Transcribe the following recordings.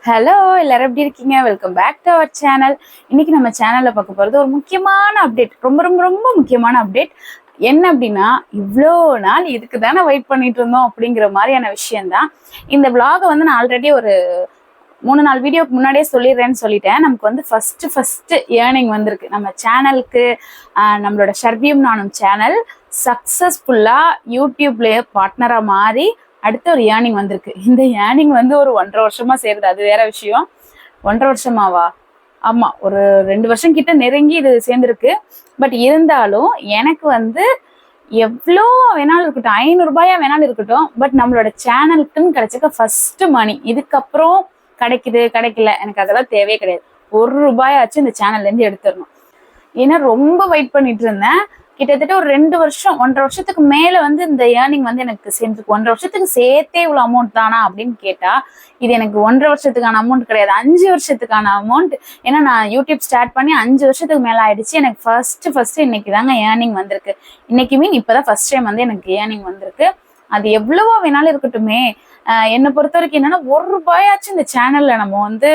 Hello, எல்லாரும் எப்படி இருக்கீங்க? Welcome back to our channel. இன்னைக்கு நம்ம சேனல்ல பார்க்க போறது ஒரு முக்கியமான அப்டேட். ரொம்ப ரொம்ப ரொம்ப முக்கியமான அப்டேட். என்ன அப்படின்னா, இவ்வளோ நாள் இதுக்கு தானே வெயிட் பண்ணிட்டு இருந்தோம் அப்படிங்கிற மாதிரியான விஷயம்தான். இந்த விளாகை வந்து நான் ஆல்ரெடி ஒரு 3-4 வீடியோக்கு முன்னாடியே சொல்லிடுறேன்னு சொல்லிட்டேன். நமக்கு வந்து ஃபர்ஸ்ட் ஏர்னிங் வந்திருக்கு நம்ம சேனலுக்கு. நம்மளோட ஷர்வியும் நானும் சேனல் சக்சஸ்ஃபுல்லா யூடியூப்ல பார்ட்னரா மாறி அடுத்த ஒரு ஏர்னிங் வந்திருக்கு. இந்த ஏர்னிங் வந்து ஒரு 1.5 வருஷமா சேருது. அது வேற விஷயம். 1.5 வருஷமாவா? ஆமா, ஒரு 2 வருஷம் கிட்ட நெருங்கி இது சேர்ந்துருக்கு. பட் இருந்தாலும் எனக்கு வந்து எவ்வளோ வேணாலும் இருக்கட்டும், 500 ரூபாயா வேணாலும் இருக்கட்டும், பட் நம்மளோட சேனலுக்குன்னு கிடைச்சிக்க ஃபர்ஸ்ட் மணி. இதுக்கப்புறம் கிடைக்குது கிடைக்கல எனக்கு அதெல்லாம் தேவையே கிடையாது. 1 ரூபாயாச்சும் இந்த சேனல்ல இருந்து எடுத்துடணும். ஏன்னா ரொம்ப வெயிட் பண்ணிட்டு இருந்தேன். கிட்டத்தட்ட ஒரு 2 வருஷம் 1.5 வருஷத்துக்கு மேல வந்து இந்த ஏர்னிங் வந்து எனக்கு சேர்ந்துருக்கு. 1.5 வருஷத்துக்கு சேர்த்தே இவ்வளவு அமௌண்ட் தானா அப்படின்னு கேட்டா, இது எனக்கு 1.5 வருஷத்துக்கான அமௌண்ட் கிடையாது, 5 வருஷத்துக்கான அமௌண்ட். ஏன்னா நான் யூடியூப் ஸ்டார்ட் பண்ணி 5 வருஷத்துக்கு மேல ஆயிடுச்சு. எனக்கு ஃபர்ஸ்ட் இன்னைக்கு தாங்க ஏர்னிங் வந்திருக்கு. இன்னைக்கு மீன் இப்பதான் ஃபர்ஸ்ட் டைம் வந்து எனக்கு ஏர்னிங் வந்திருக்கு. அது எவ்வளவோ வேணாலும் இருக்கட்டுமே, என்னை பொறுத்த வரைக்கும் என்னன்னா 1 ரூபாயாச்சும் இந்த சேனல்ல நம்ம வந்து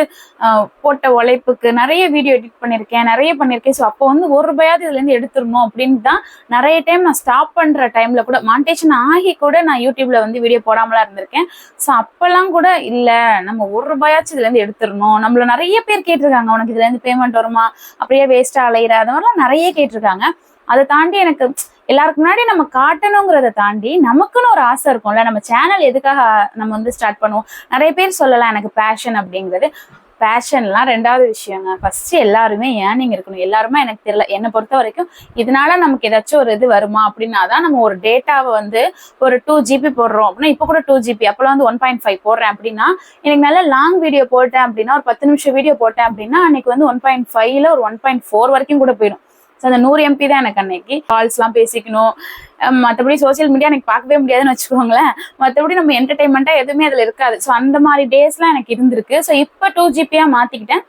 போட்ட உழைப்புக்கு நிறைய வீடியோ எடிட் பண்ணியிருக்கேன், நிறைய பண்ணியிருக்கேன். ஸோ அப்போ வந்து 1 ரூபாயாவது இதுல இருந்து எடுத்துடணும் அப்படின்னு தான் நிறைய டைம் நான் ஸ்டாப் பண்ற டைம்ல கூட, மானிட்டேஷன் ஆகி கூட நான் யூடியூப்ல வந்து வீடியோ போடாமலா இருந்திருக்கேன். ஸோ அப்பெல்லாம் கூட இல்ல, நம்ம 1 ரூபாயாச்சும் இதுல இருந்து எடுத்துடணும். நம்மள நிறைய பேர் கேட்டிருக்காங்க, உனக்கு இதுல இருந்து பேமெண்ட் வருமா, அப்படியே வேஸ்டா அலையிற, அது மாதிரிலாம் நிறைய கேட்டிருக்காங்க. அதை தாண்டி எனக்கு எல்லாருக்கு முன்னாடி நம்ம காட்டணுங்கிறத தாண்டி நமக்குன்னு ஒரு ஆசை இருக்கும்ல. நம்ம சேனல் எதுக்காக நம்ம வந்து ஸ்டார்ட் பண்ணுவோம்? நிறைய பேர் சொல்லலாம் எனக்கு பேஷன் அப்படிங்கிறது. பேஷன்லாம் 2வது விஷயங்க. ஃபர்ஸ்ட் எல்லாருமே ஏர்னிங் இருக்கணும். எல்லாருமே எனக்கு தெரியல, என்னை பொறுத்த வரைக்கும் இதனால நமக்கு ஏதாச்சும் ஒரு இது வருமா அப்படின்னா தான். நம்ம ஒரு டேட்டாவை வந்து ஒரு 2 GB போடுறோம் அப்படின்னா, இப்போ கூட 2 GB, அப்போலாம் வந்து 1.5 போடுறேன் அப்படின்னா, எனக்கு நல்ல லாங் வீடியோ போட்டேன் அப்படின்னா, ஒரு 10 நிமிஷம் வீடியோ போட்டேன் அப்படின்னா, அன்னைக்கு வந்து 1.5ல ஒரு 1.4 வரைக்கும் கூட போயிடும். ஸோ அந்த 100 MB தான் எனக்கு அன்னைக்கு. கால்ஸ்லாம் பேசிக்கணும், மற்றபடி சோசியல் மீடியா எனக்கு பார்க்கவே முடியாதுன்னு வச்சுக்கோங்களேன். மற்றபடி நம்ம என்டர்டைன்மெண்ட்டா எதுவுமே அதில் இருக்காது. ஸோ அந்த மாதிரி டேஸ்லாம் எனக்கு இருந்திருக்கு. ஸோ இப்போ 2 GB மாற்றிக்கிட்டேன்.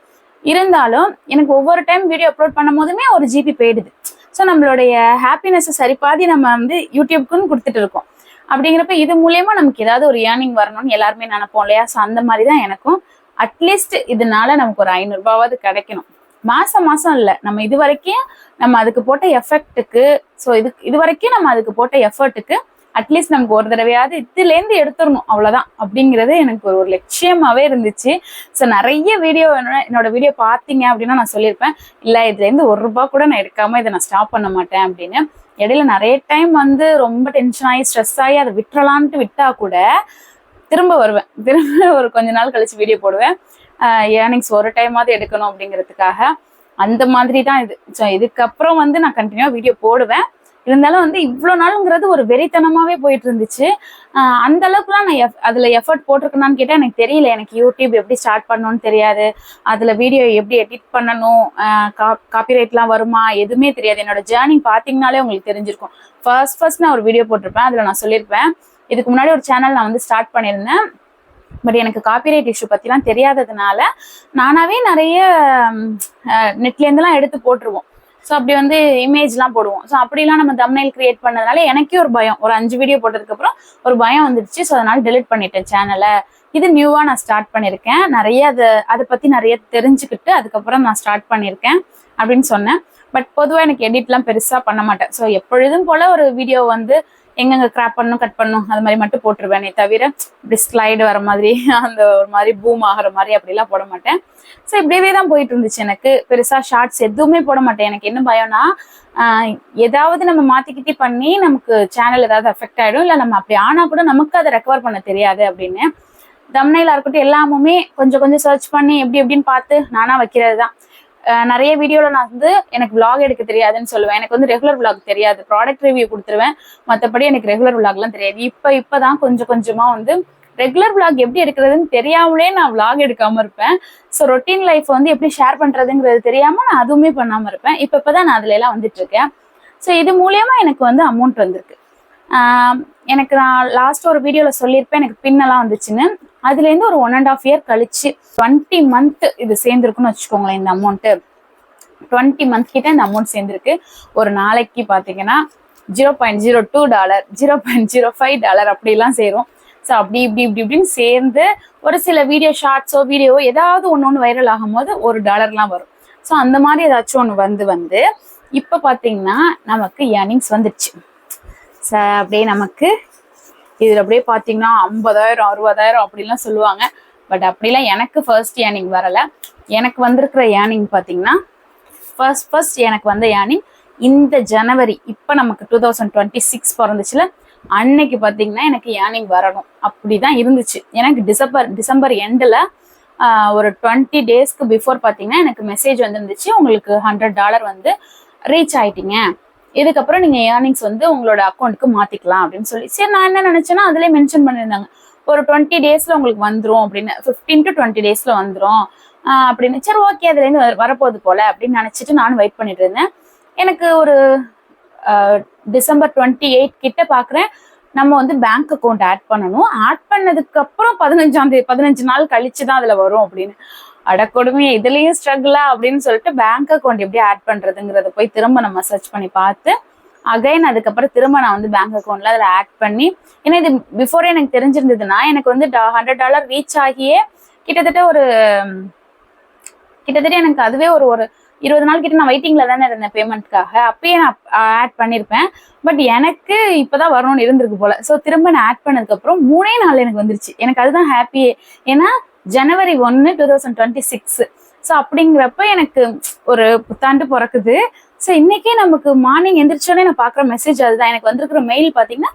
இருந்தாலும் எனக்கு ஒவ்வொரு டைம் வீடியோ அப்லோட் பண்ணும் போதுமே 1 GB போயிடுது. ஸோ நம்மளுடைய ஹாப்பினஸை சரிபாதி நம்ம வந்து யூடியூப்க்குன்னு கொடுத்துட்டு இருக்கோம். அப்படிங்கிறப்ப இது மூலயமா நமக்கு ஏதாவது ஒரு ஏர்னிங் வரணும்னு எல்லாருமே நினைப்போம் இல்லையா? ஸோ அந்த மாதிரி தான் எனக்கும். அட்லீஸ்ட் இதனால நமக்கு ஒரு 500 ரூபாவது கிடைக்கணும். மாசம் இல்லை, நம்ம இது வரைக்கும் நம்ம அதுக்கு போட்ட எஃபெக்ட்டுக்கு, ஸோ இது வரைக்கும் நம்ம அதுக்கு போட்ட எஃபர்ட்டுக்கு அட்லீஸ்ட் நமக்கு ஒரு தடவையாவது இதுலேருந்து எடுத்துடணும், அவ்வளோதான் அப்படிங்கிறது எனக்கு ஒரு லட்சியமாகவே இருந்துச்சு. ஸோ நிறைய வீடியோ என்னோட வீடியோ பார்த்தீங்க அப்படின்னா நான் சொல்லியிருப்பேன், இல்லை இதுலேருந்து 1 ரூபா கூட நான் எடுக்காமல் இதை நான் ஸ்டாப் பண்ண மாட்டேன் அப்படின்னு. இடையில நிறைய டைம் வந்து ரொம்ப டென்ஷன் ஆகி ஸ்ட்ரெஸ் ஆகி அதை விட்டுறலான்ட்டு விட்டா கூட திரும்ப வருவேன். திரும்ப ஒரு கொஞ்ச நாள் கழிச்சு வீடியோ போடுவேன். ஏர்னிங்ஸ் ஒரு டைமாவது எடுக்கணும் அப்படிங்கிறதுக்காக. அந்த மாதிரி தான் இது. ஸோ இதுக்கப்புறம் வந்து நான் கண்டினியூவா வீடியோ போடுவேன். இருந்தாலும் வந்து இவ்வளோ நாளுங்கிறது ஒரு வெறித்தனமாவே போயிட்டு இருந்துச்சு. அந்த அளவுக்குலாம் நான் அதுல எஃபர்ட் போட்டிருக்கேனான்னு கேட்டால் எனக்கு தெரியல. எனக்கு யூடியூப் எப்படி ஸ்டார்ட் பண்ணணும்னு தெரியாது, அதுல வீடியோ எப்படி எடிட் பண்ணணும், காப்பிரைட்லாம் வருமா, எதுவுமே தெரியாது. என்னோட ஜேர்னி பார்த்தீங்கன்னாலே உங்களுக்கு தெரிஞ்சிருக்கும். ஃபர்ஸ்ட் நான் ஒரு வீடியோ போட்டிருப்பேன், அதுல நான் சொல்லியிருப்பேன், இதுக்கு முன்னாடி ஒரு சேனல் நான் வந்து ஸ்டார்ட் பண்ணியிருந்தேன். பட் எனக்கு காப்பிரைட் இஷ்யூ பற்றிலாம் தெரியாததுனால நானாவே நிறைய நெட்லேருந்துலாம் எடுத்து போட்டுருவோம். ஸோ அப்படி வந்து இமேஜ்லாம் போடுவோம். ஸோ அப்படிலாம் நம்ம தம்ப்நெயில் கிரியேட் பண்ணதுனால எனக்கே ஒரு பயம். ஒரு 5 வீடியோ போட்டதுக்கப்புறம் ஒரு பயம் வந்துடுச்சு. ஸோ அதனால டெலிட் பண்ணிட்டேன் சேனலை. இது நியூவாக நான் ஸ்டார்ட் பண்ணியிருக்கேன். நிறைய அதை பற்றி நிறைய தெரிஞ்சுக்கிட்டு அதுக்கப்புறம் நான் ஸ்டார்ட் பண்ணியிருக்கேன் அப்படின்னு சொன்னேன். பட் பொதுவாக எனக்கு எடிட்லாம் பெருசாக பண்ண மாட்டேன். ஸோ எப்பொழுதும் போல் ஒரு வீடியோ வந்து எங்கெங்க கிராப் பண்ணணும், கட் பண்ணணும், அது மாதிரி மட்டும் போட்டுருவேனே தவிர இப்படி ஸ்லைடு வர மாதிரி, அந்த ஒரு மாதிரி பூம் ஆகிற மாதிரி அப்படிலாம் போட மாட்டேன். ஸோ இப்படியே தான் போயிட்டு இருந்துச்சு. எனக்கு பெருசா ஷார்ட்ஸ் எதுவுமே போட மாட்டேன். எனக்கு என்ன பயம்னா, ஏதாவது நம்ம மாத்திக்கிட்டே பண்ணி நமக்கு சேனல் ஏதாவது அஃபெக்ட் ஆயிடும், இல்லை நம்ம அப்படி ஆனா கூட நமக்கு அதை ரெக்கவர் பண்ண தெரியாது அப்படின்னு. தம்ப்நெயிலா இருக்கட்டும் எல்லாமே கொஞ்சம் கொஞ்சம் சர்ச் பண்ணி எப்படின்னு பார்த்து நானா வைக்கிறது தான். நிறைய வீடியோவில் நான் வந்து எனக்கு விளாக் எடுக்க தெரியாதுன்னு சொல்லுவேன். எனக்கு வந்து ரெகுலர் விளாக் தெரியாது, ப்ராடக்ட் ரிவ்யூ கொடுத்துருவேன், மற்றபடி எனக்கு ரெகுலர் விளாக்லாம் தெரியாது. இப்போதான் கொஞ்சமா வந்து ரெகுலர் விளாக் எப்படி எடுக்கிறதுன்னு தெரியாமலே நான் விளாக் எடுக்காம இருப்பேன். ஸோ ரொட்டீன் லைஃப் வந்து எப்படி ஷேர் பண்றதுங்கிறது தெரியாம நான் அதுவுமே பண்ணாம இருப்பேன். இப்பதான் நான் அதுல எல்லாம் வந்துட்டு இருக்கேன். ஸோ இது மூலியமா எனக்கு வந்து அமௌண்ட் வந்திருக்கு. எனக்கு நான் லாஸ்ட் ஒரு வீடியோல சொல்லியிருப்பேன் எனக்கு பின்னெல்லாம் வந்துச்சுன்னு. அதுலேருந்து ஒரு 1.5 year கழிச்சு 20 month இது சேர்ந்துருக்குன்னு வச்சுக்கோங்களேன். இந்த அமௌண்ட்டு 20 month கிட்ட இந்த அமௌண்ட் சேர்ந்துருக்கு. ஒரு நாளைக்கு பார்த்தீங்கன்னா $0.02, $0.05 அப்படிலாம் சேரும். ஸோ அப்படி இப்படி இப்படி இப்படின்னு சேர்ந்து ஒரு சில வீடியோ ஷார்ட்ஸோ வீடியோ ஏதாவது ஒன்று வைரல் ஆகும் போது $1 வரும். ஸோ அந்த மாதிரி ஏதாச்சும் ஒன்று வந்து இப்போ பார்த்தீங்கன்னா நமக்கு ஏர்னிங்ஸ் வந்துடுச்சு. ஸோ அப்படியே நமக்கு இதில் அப்படியே பார்த்தீங்கன்னா 50,000 60,000 அப்படிலாம் சொல்லுவாங்க. பட் அப்படிலாம் எனக்கு ஃபர்ஸ்ட் ஏர்னிங் வரலை. எனக்கு வந்திருக்கிற ஏர்னிங் பார்த்தீங்கன்னா ஃபர்ஸ்ட் எனக்கு வந்த ஏர்னிங் இந்த ஜனவரி, இப்போ நமக்கு 2026 பிறந்துச்சுல, அன்னைக்கு பார்த்தீங்கன்னா எனக்கு ஏர்னிங் வரணும் அப்படிதான் இருந்துச்சு. எனக்கு டிசம்பர் எண்டில் ஒரு 20 டேஸ்க்கு பிஃபோர் பார்த்தீங்கன்னா எனக்கு மெசேஜ் வந்துருந்துச்சு, உங்களுக்கு $100 வந்து ரீச் ஆயிட்டீங்க, இதுக்கப்புறம் நீங்கள் ஏர்னிங்ஸ் வந்து உங்களோட அக்கௌண்ட்டுக்கு மாற்றிக்கலாம் அப்படின்னு சொல்லி. சரி, நான் என்ன நினச்சேன்னா அதிலே மென்ஷன் பண்ணியிருந்தாங்க ஒரு 20 டேஸில் உங்களுக்கு வந்துடும் அப்படின்னு, 15 to 20 டேஸில் வந்துடும் அப்படின்னு. சரி ஓகே, அதுலேருந்து வரப்போகுது போல அப்படின்னு நினச்சிட்டு நானும் வெயிட் பண்ணிட்டு இருந்தேன். எனக்கு ஒரு டிசம்பர் 28 கிட்ட பார்க்குறேன், நம்ம வந்து பேங்க் அக்கௌண்ட் ஆட் பண்ணணும், ஆட் பண்ணதுக்கு அப்புறம் 15 நாள் கழிச்சு தான் அதில் வரும் அப்படின்னு. அடக்கொடுமையை இதுலேயும் ஸ்ட்ரகிளா அப்படின்னு சொல்லிட்டு பேங்க் அக்கௌண்ட் எப்படி ஆட் பண்ணுறதுங்கிறத போய் திரும்ப நம்ம சர்ச் பண்ணி பார்த்து அகைன் அதுக்கப்புறம் திரும்ப நான் வந்து பேங்க் அக்கௌண்ட்ல அதில் ஆட் பண்ணி, ஏன்னா இது பிஃபோரே எனக்கு தெரிஞ்சிருந்ததுன்னா எனக்கு வந்து $100 ரீச் ஆகியே கிட்டத்தட்ட எனக்கு அதுவே ஒரு 20 நாள் கிட்ட நான் வெயிட்டிங்ல தானே இருந்தேன் பேமெண்ட்காக. அப்பயே நான் ஆட் பண்ணியிருப்பேன். பட் எனக்கு இப்போதான் வரணும்னு இருந்திருக்கு போல. ஸோ திரும்ப நான் ஆட் பண்ணதுக்கப்புறம் 3 நாள் எனக்கு வந்துருச்சு. எனக்கு அதுதான் ஹாப்பியே. ஏன்னா ஜனவரி 1, 2026. ஸோ அப்படிங்கிறப்ப எனக்கு ஒரு புத்தாண்டு பிறக்குது. ஸோ இன்னைக்கே நமக்கு மார்னிங் எந்திரிச்சோடனே நான் பார்க்குற மெசேஜ் அதுதான். எனக்கு வந்திருக்கிற மெயில் பார்த்தீங்கன்னா,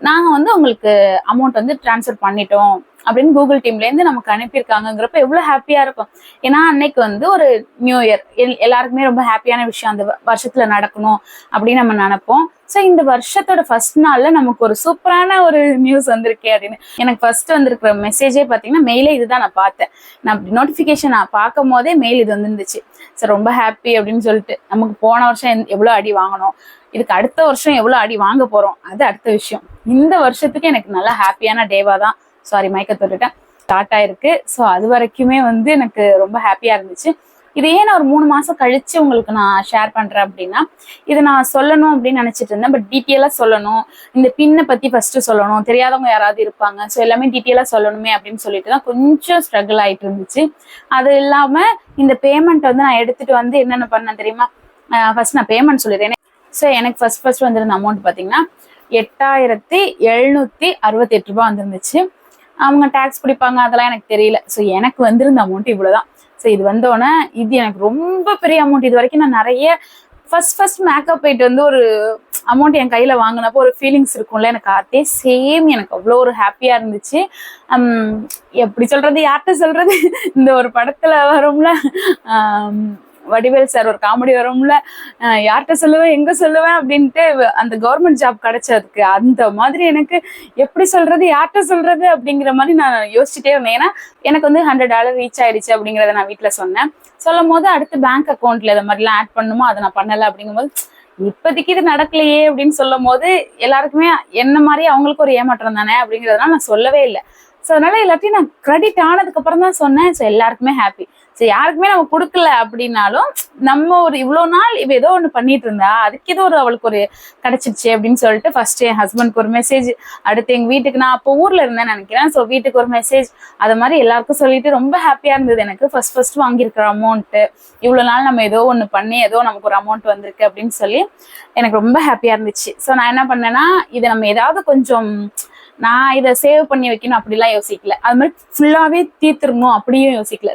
நாங்கள் வந்து உங்களுக்கு அமௌண்ட் வந்து ட்ரான்ஸ்ஃபர் பண்ணிட்டோம் அப்படின்னு கூகுள் டீம்லேருந்து நமக்கு அனுப்பியிருக்காங்கிறப்ப எவ்வளோ ஹாப்பியாக இருக்கும். ஏன்னா அன்னைக்கு வந்து ஒரு நியூ இயர், எல்லாருக்குமே ரொம்ப ஹாப்பியான விஷயம் அந்த வருஷத்தில் நடக்கணும் அப்படின்னு நம்ம நினைப்போம். ஸோ இந்த வருஷத்தோட ஃபர்ஸ்ட் நாளில் நமக்கு ஒரு சூப்பரான ஒரு நியூஸ் வந்திருக்கே அப்படின்னு. எனக்கு ஃபர்ஸ்ட் வந்திருக்கிற மெசேஜே பார்த்தீங்கன்னா மெயிலே இதுதான் நான் பார்த்தேன். நான் நோட்டிஃபிகேஷன் நான் பார்க்கும் போதே மெயில் இது வந்துருந்துச்சு. ஸோ ரொம்ப ஹாப்பி அப்படின்னு சொல்லிட்டு, நமக்கு போன வருஷம் எவ்வளோ அடி வாங்கணும், இதுக்கு அடுத்த வருஷம் எவ்வளோ அடி வாங்க போகிறோம், அது அடுத்த விஷயம். இந்த வருஷத்துக்கு எனக்கு நல்லா ஹாப்பியான டேவாக தான், சாரி மயக்க தொட்டுட்டேன், ஸ்டார்ட் ஆயிருக்கு. ஸோ அது வரைக்குமே வந்து எனக்கு ரொம்ப ஹாப்பியாக இருந்துச்சு. இதையே நான் ஒரு 3 மாதம் கழிச்சு உங்களுக்கு நான் ஷேர் பண்ணுறேன் அப்படின்னா, இதை நான் சொல்லணும் அப்படின்னு நினச்சிட்டு இருந்தேன். பட் டீட்டெயிலாக சொல்லணும், இந்த பின்னை பற்றி ஃபஸ்ட்டு சொல்லணும், தெரியாதவங்க யாராவது இருப்பாங்க, ஸோ எல்லாமே டீட்டெயிலாக சொல்லணுமே அப்படின்னு சொல்லிட்டு தான் கொஞ்சம் ஸ்ட்ரகிள் ஆகிட்டு இருந்துச்சு. அது இல்லாமல் இந்த பேமெண்ட் வந்து நான் எடுத்துகிட்டு வந்து என்னென்ன பண்ணேன் தெரியுமா? ஃபர்ஸ்ட் நான் பேமெண்ட் சொல்லிடுறேன். ஸோ எனக்கு ஃபர்ஸ்ட் வந்திருந்த அமௌண்ட் பார்த்தீங்கன்னா $8,768 வந்துருந்துச்சு. அவங்க டேக்ஸ் பிடிப்பாங்க, அதெல்லாம் எனக்கு தெரியல. ஸோ எனக்கு வந்திருந்த அமௌண்ட் இவ்வளோதான். ஸோ இது வந்தோடனே இது எனக்கு ரொம்ப பெரிய அமௌண்ட். இது வரைக்கும் நான் நிறைய ஃபர்ஸ்ட் மேக்கப் போயிட்டு வந்து ஒரு அமௌண்ட் என் கையில் வாங்கினப்போ ஒரு ஃபீலிங்ஸ் இருக்கும்ல, எனக்கு அதே சேம். எனக்கு அவ்வளோ ஒரு ஹாப்பியாக இருந்துச்சு. எப்படி சொல்கிறது, யார்கிட்ட சொல்கிறது, இந்த ஒரு படத்தில் வரும்ல, வடிவேல் சார் ஒரு காமெடி வரும்ல, யார்கிட்ட சொல்லுவேன் எங்க சொல்லுவேன் அப்படின்ட்டு, அந்த கவர்மெண்ட் ஜாப் கிடைச்சதுக்கு அந்த மாதிரி எனக்கு எப்படி சொல்றது, யார்கிட்ட சொல்றது அப்படிங்கிற மாதிரி நான் யோசிச்சுட்டே இருந்தேன். ஏன்னா எனக்கு வந்து $100 ரீச் ஆயிடுச்சு அப்படிங்கிறத நான் வீட்டில் சொன்னேன். சொல்லும் போது அடுத்து பேங்க் அக்கௌண்ட்ல இதை மாதிரிலாம் ஆட் பண்ணுமோ, அதை நான் பண்ணலை அப்படிங்கும்போது இப்போதைக்கு இது நடக்கலையே அப்படின்னு சொல்லும் போது எல்லாருக்குமே என்ன மாதிரி அவங்களுக்கு ஒரு ஏமாற்றம் தானே அப்படிங்கிறதுனால நான் சொல்லவே இல்லை. ஸோ அதனால எல்லாத்தையும் நான் கிரெடிட் ஆனதுக்கு அப்புறம் தான் சொன்னேன். ஸோ எல்லாருக்குமே ஹாப்பி. ஸோ யாருக்குமே நம்ம கொடுக்கல அப்படின்னாலும் நம்ம ஒரு இவ்வளோ நாள் இவ ஏதோ ஒன்று பண்ணிட்டு இருந்தா அதுக்கு ஏதோ அவளுக்கு ஒரு கிடைச்சிருச்சு அப்படின்னு சொல்லிட்டு ஃபர்ஸ்ட் என் ஹஸ்பண்ட்க்கு ஒரு மெசேஜ், அடுத்து எங்கள் வீட்டுக்கு, நான் அப்போ ஊரில் இருந்தேன்னு நினைக்கிறேன், ஸோ வீட்டுக்கு ஒரு மெசேஜ், அது மாதிரி எல்லாருக்கும் சொல்லிட்டு ரொம்ப ஹாப்பியாக இருந்தது. எனக்கு ஃபர்ஸ்ட் வாங்கியிருக்கிற அமௌண்ட்டு, இவ்வளோ நாள் நம்ம ஏதோ ஒன்று பண்ணி ஏதோ நமக்கு ஒரு அமௌண்ட் வந்திருக்கு அப்படின்னு சொல்லி எனக்கு ரொம்ப ஹாப்பியாக இருந்துச்சு. ஸோ நான் என்ன பண்ணேன்னா, இதை நம்ம ஏதாவது கொஞ்சம் நான் இதை சேவ் பண்ணி வைக்கணும் அப்படிலாம் யோசிக்கல, அது மாதிரி ஃபுல்லாகவே தீர்த்துருணும் அப்படியும் யோசிக்கல,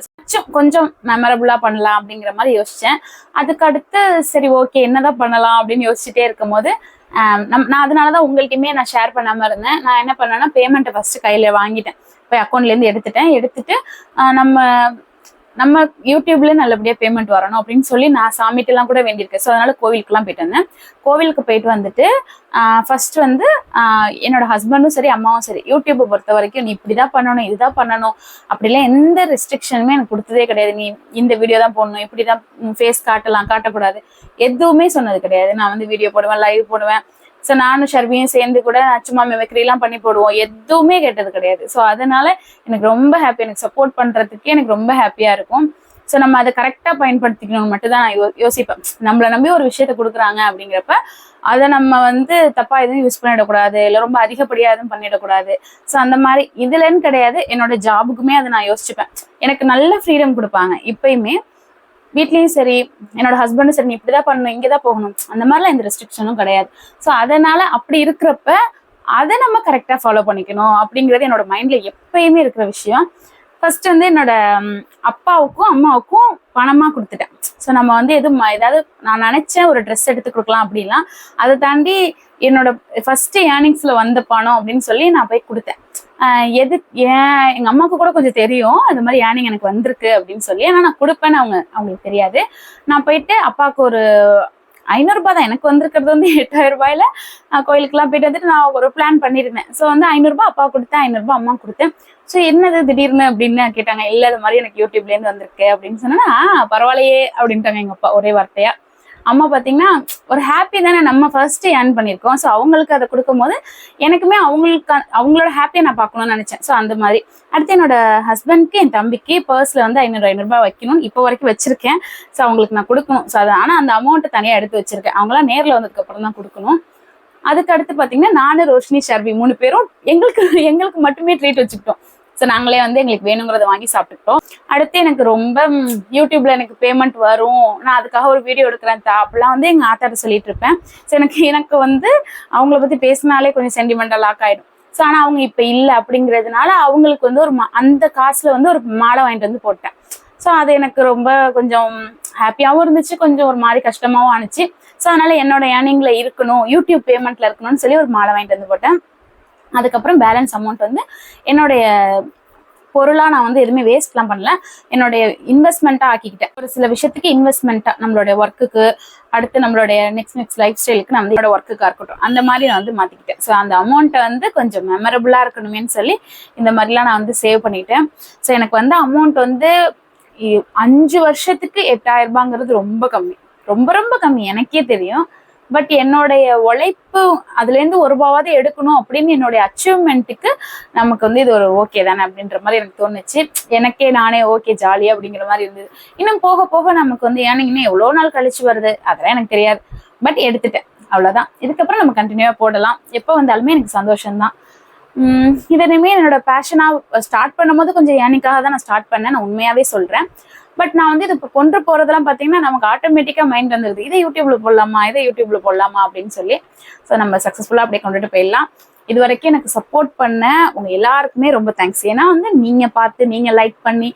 கொஞ்சம் மெமரபுளா பண்ணலாம் அப்படிங்கிற மாதிரி யோசிச்சேன். அதுக்கு அடுத்து சரி ஓகே என்னதான் பண்ணலாம் அப்படின்னு யோசிச்சுட்டே இருக்கும் போது நான் அதனாலதான் உங்கள்கிட்டயுமே நான் ஷேர் பண்ணாம இருந்தேன். நான் என்ன பண்ணேன்னா, பேமெண்ட்டை ஃபர்ஸ்ட் கையில வாங்கிட்டேன், போய் அக்கௌண்ட்லேருந்து எடுத்துட்டு நம்ம யூடியூப்ல நல்லபடியா பேமெண்ட் வரணும் அப்படின்னு சொல்லி நான் சாமிட்டெல்லாம் கூட வேண்டியிருக்கேன். ஸோ அதனால கோவிலுக்குலாம் போயிட்டு வந்தேன். கோவிலுக்கு போயிட்டு வந்துட்டு ஃபர்ஸ்ட் வந்து என்னோட ஹஸ்பண்டும் சரி அம்மாவும் சரி, யூடியூப்பை பொறுத்த வரைக்கும் நீ இப்படிதான் பண்ணணும், இதுதான் பண்ணணும் அப்படிலாம் எந்த ரெஸ்ட்ரிக்ஷனுமே எனக்கு கொடுத்ததே கிடையாது. நீ இந்த வீடியோ தான் போடணும், இப்படிதான் ஃபேஸ் காட்டக்கூடாது, எதுவுமே சொன்னது கிடையாது. நான் வந்து வீடியோ போடுவேன், லைவ் போடுவேன். ஸோ நானும் ஷர்வியும் சேர்ந்து கூட சும்மா மெமக்ரிலாம் பண்ணி போடுவோம், எதுவுமே கேட்டது கிடையாது. ஸோ அதனால எனக்கு ரொம்ப ஹாப்பி, எனக்கு சப்போர்ட் பண்ணுறதுக்கே எனக்கு ரொம்ப ஹாப்பியாக இருக்கும். ஸோ நம்ம அதை கரெக்டாக பயன்படுத்திக்கணும்னு மட்டும் தான் நான் யோசிப்பேன். நம்மளை நம்பி ஒரு விஷயத்த கொடுக்குறாங்க அப்படிங்கிறப்ப அதை நம்ம வந்து தப்பா எதுவும் யூஸ் பண்ணிடக்கூடாது, இல்லை ரொம்ப அதிகப்படியாக எதுவும் பண்ணிடக்கூடாது. ஸோ அந்த மாதிரி இதுலன்னு கிடையாது, என்னோட ஜாபுக்குமே அதை நான் யோசிச்சுப்பேன். எனக்கு நல்ல ஃப்ரீடம் கொடுப்பாங்க இப்பயுமே, வீட்லயும் சரி என்னோட ஹஸ்பண்டும் சரி, நீ இப்படிதான் பண்ணணும், இங்கதான் போகணும், அந்த மாதிரிலாம் எந்த ரெஸ்ட்ரிக்ஷனும் கிடையாது. ஸோ அதனால அப்படி இருக்கிறப்ப அதை நம்ம கரெக்டா ஃபாலோ பண்ணிக்கணும் அப்படிங்கிறது என்னோட மைண்ட்ல எப்பயுமே இருக்கிற விஷயம். ஃபர்ஸ்ட் வந்து என்னோட அப்பாவுக்கும் அம்மாவுக்கும் பணமா கொடுத்துட்டேன். ஸோ நம்ம வந்து ஏதாவது நான் நினைச்சேன் ஒரு ட்ரெஸ் எடுத்து கொடுக்கலாம் அப்படின்னா, அதை தாண்டி என்னோட ஃபர்ஸ்ட் ஏர்னிங்ஸ்ல வந்த பணம் அப்படின்னு சொல்லி நான் போய் கொடுத்தேன். எங்க அம்மாவுக்கு கூட கொஞ்சம் தெரியும் அது மாதிரி ஏர்னிங் எனக்கு வந்திருக்கு அப்படின்னு சொல்லி. ஆனா நான் கொடுப்பேன்னு அவங்களுக்கு தெரியாது. நான் போயிட்டு அப்பாவுக்கு ஒரு 500 ரூபாய் தான் எனக்கு வந்திருக்கிறது, வந்து 8000 ரூபாயில கோயிலுக்குலாம் போயிட்டு வந்துட்டு நான் ஒரு பிளான் பண்ணியிருந்தேன். ஸோ வந்து 500 ரூபாய் அப்பா கொடுத்தேன், 500 ரூபாய் அம்மா கொடுத்தேன். ஸோ என்னது திடீர்னு அப்படின்னு கேட்டாங்க. இல்லை அது மாதிரி எனக்கு யூடியூப்ல இருந்து வந்திருக்கு அப்படின்னு சொன்னா, பரவாயில்லையே அப்படின்ட்டாங்க எங்க அப்பா ஒரே வார்த்தையா. அம்மா பார்த்தீங்கன்னா ஒரு ஹாப்பி தானே, நம்ம ஃபர்ஸ்ட் ஏர்ன் பண்ணியிருக்கோம். ஸோ அவங்களுக்கு அதை கொடுக்கும் போது எனக்குமே அவங்களோட ஹாப்பியை நான் பார்க்கணும்னு நினைச்சேன். ஸோ அந்த மாதிரி அடுத்து என்னோட ஹஸ்பண்ட்க்கு என் தம்பிக்கு பர்ஸ்ல வந்து 500 ரூபாய் வைக்கணும், இப்போ வரைக்கும் வச்சிருக்கேன். ஸோ அவங்களுக்கு நான் கொடுக்கணும். ஸோ அது ஆனால் அந்த அமௌண்ட்டை தனியாக எடுத்து வச்சிருக்கேன், அவங்களாம் நேரில் வந்ததுக்கு அப்புறம் தான் கொடுக்கணும். அதுக்கு அடுத்து பார்த்தீங்கன்னா நானு, ரோஷினி, ஷர்வி 3 பேரும் எங்களுக்கு மட்டுமே ட்ரீட் வச்சுக்கிட்டோம். ஸோ நாங்களே வந்து எங்களுக்கு வேணுங்கிறத வாங்கி சாப்பிட்டுக்கிட்டோம். அடுத்து எனக்கு ரொம்ப யூடியூப்ல எனக்கு பேமெண்ட் வரும், நான் அதுக்காக ஒரு வீடியோ எடுக்கிறேன் அப்படிலாம் வந்து எங்க ஆத்தாட்ட சொல்லிட்டு இருப்பேன். ஸோ எனக்கு வந்து அவங்கள பத்தி பேசினாலே கொஞ்சம் சென்டிமெண்டல் லாக் ஆயிடும். ஸோ ஆனால் அவங்க இப்போ இல்லை அப்படிங்கிறதுனால அவங்களுக்கு வந்து அந்த காசுல வந்து ஒரு மாலை வாங்கிட்டு வந்து போட்டேன். ஸோ அது எனக்கு ரொம்ப கொஞ்சம் ஹாப்பியாகவும் இருந்துச்சு, கொஞ்சம் ஒரு மாதிரி கஷ்டமாகவும் ஆனிச்சு. ஸோ அதனால என்னோட ஏர்னிங்ல இருக்கணும், யூடியூப் பேமெண்ட்ல இருக்கணும்னு சொல்லி ஒரு மாலை வாங்கிட்டு வந்து போட்டேன். அதுக்கப்புறம் பேலன்ஸ் அமௌண்ட் வந்து என்னுடைய பொருளாக நான் வந்து எதுவுமே வேஸ்ட்லாம் பண்ணல, என்னுடைய இன்வெஸ்ட்மெண்ட்டாக ஆக்கிக்கிட்டேன். ஒரு சில விஷயத்துக்கு இன்வெஸ்ட்மெண்ட்டாக நம்மளுடைய ஒர்க்குக்கு, அடுத்து நம்மளுடைய நெக்ஸ்ட் லைஃப் ஸ்டைலுக்கு நான் வந்து என்னோட ஒர்க்குக்காக இருக்கட்டும் அந்த மாதிரி நான் வந்து மாற்றிக்கிட்டேன். ஸோ அந்த அமௌண்ட்டை வந்து கொஞ்சம் மெமரபுளாக இருக்கணுமேன்னு சொல்லி இந்த மாதிரிலாம் நான் வந்து சேவ் பண்ணிட்டேன். ஸோ எனக்கு வந்து அமௌண்ட் வந்து 5 வருஷத்துக்கு 8000 ரூபாங்கிறது ரொம்ப கம்மி, ரொம்ப ரொம்ப கம்மி, எனக்கே தெரியும். பட் என்னுடைய உழைப்பு அதுலேருந்து 1 ரூபாவது எடுக்கணும் அப்படின்னு என்னுடைய அச்சீவ்மெண்ட்டுக்கு நமக்கு வந்து இது ஒரு ஓகே தானே அப்படின்ற மாதிரி எனக்கு தோணுச்சு. எனக்கே நானே ஓகே ஜாலியா அப்படிங்கிற மாதிரி இருந்தது. இன்னும் போக போக நமக்கு வந்து ஏன்னா எவ்வளோ நாள் கழிச்சு வருது அதெல்லாம் எனக்கு தெரியாது, பட் எடுத்துட்டேன் அவ்வளோதான். இதுக்கப்புறம் நம்ம கண்டினியூவா போடலாம், எப்போ வந்தாலுமே எனக்கு சந்தோஷம்தான். இதனையுமே என்னோட பேஷனா ஸ்டார்ட் பண்ணும்போது கொஞ்சம் ஏர்னிங்காக தான் நான் ஸ்டார்ட் பண்ணேன், நான் உண்மையாவே சொல்றேன். பட் நான் வந்து இது இப்போ கொண்டு போறதெல்லாம் பார்த்தீங்கன்னா நமக்கு ஆட்டோமேட்டிக்கா மைண்ட் வந்துருது, இதை யூடியூப்ல போடலாமா அப்படின்னு சொல்லி. ஸோ நம்ம சக்ஸஸ்ஃபுல்லா அப்படியே கொண்டுட்டு போயிடலாம். இது வரைக்கும் எனக்கு சப்போர்ட் பண்ண உங்க எல்லாருக்குமே ரொம்ப தேங்க்ஸ். ஏன்னா வந்து நீங்க பார்த்து நீங்க லைக் பண்ணி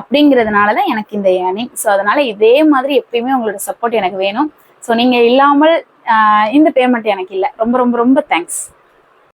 அப்படிங்கிறதுனாலதான் எனக்கு இந்த ஏர்னிங். ஸோ அதனால இதே மாதிரி எப்பயுமே உங்களோட சப்போர்ட் எனக்கு வேணும். ஸோ நீங்க இல்லாமல் இந்த பேமெண்ட் எனக்கு இல்லை. ரொம்ப ரொம்ப ரொம்ப தேங்க்ஸ்.